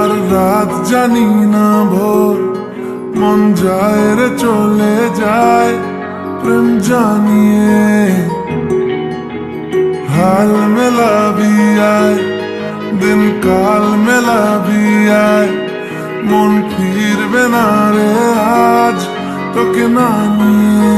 আর রাত জানি না ভোর, মন যায় রে চলে যায় প্রেম জানিয়ে। हाल मिला भी आए दिन काल मिला भी आए, मन फिरबे ना रे आज তোকে না নিয়ে।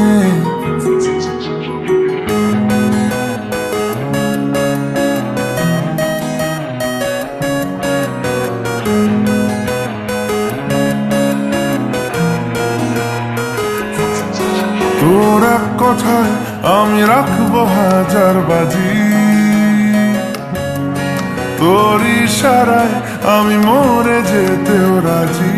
তোর এক কথায় আমি রাখবো হাজার বাজি, তোর ইশারায় আমি মরে যেতেও রাজি।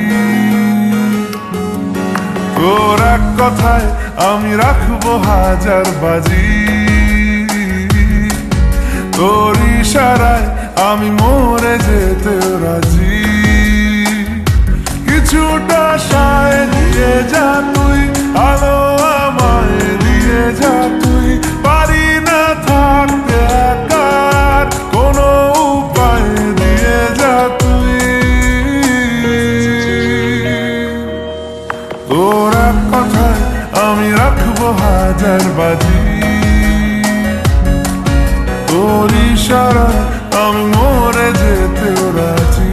তোর এক কথায় আমি রাখবো হাজার বাজি, তোর ইশারায় আমি মরে যেতেও রাজি। কিছুটা সায় দিয়ে যা তুই, আলো আমায় দিয়ে যা তুই, পারি না থাকতে একার কোনো উপায় দিয়ে যা তুই। তোর এক কথায় আমি রাখবো হাজার বাজি, তোর ইশারায় আমি মরে যেতেও রাজি।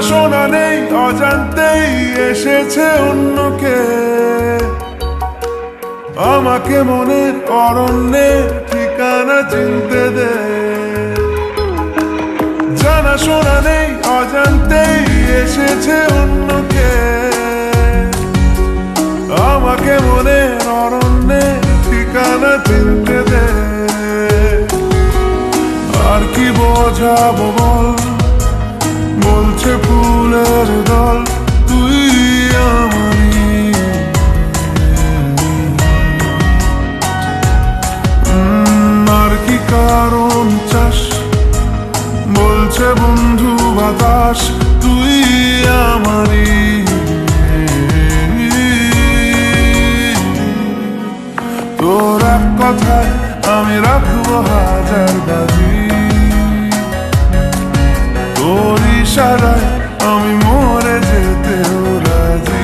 শোনা নেই অজান্তেই এসেছে অন্যকে, আমাকে মনের অরণ্যের ঠিকানা চিনতে দে। জানা শোনা নেই অজান্তেই এসেছে অন্যকে, আমাকে মনের অরণ্যের ঠিকানা চিনতে দে। আর কি বোঝাবো বল, বলছে ফুলের দল তুই আমারই। আর কি কারণ চাস, বলছে বন্ধু বাতাস তুই আমারই। তোর এক কথায় আমি রাখবো হাজার বাজি, তোর ইশারায় আমি মরে যেতেও রাজি।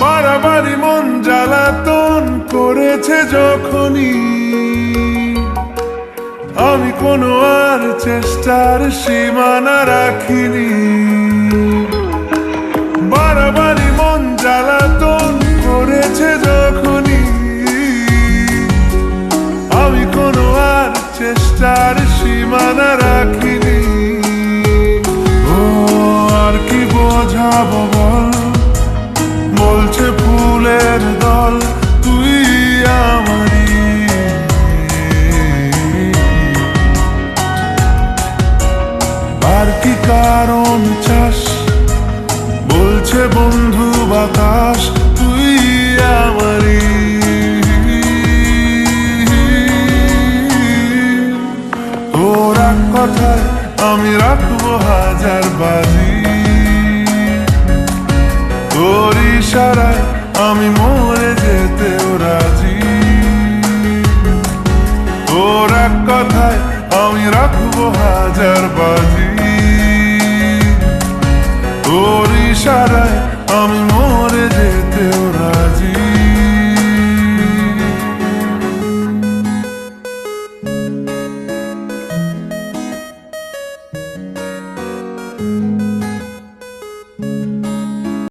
বাড়াবাড়ি মন জ্বালাতন করেছে যখনই, আমি কোনো আর চেষ্টার সীমানা রাখিনি। বাড়াবাড়ি মন জ্বালাতন করেছে যখনই, আমি কোনো আর চেষ্টার সীমানা রাখিনি। ও আর কি বোঝাবো বল, বলছে ফুলের দল তুই আমারই। আর কি কারণ চাস, বলছে বন্ধু বাতাস তুই আমারই। তোর এক কথায় আমি রাখবো হাজার বাজি, তোর ইশারায় আমি মরে যেতেও রাজি। তোর এক কথায় আমি রাখবো হাজার বাজি, তোর ইশারায় আমি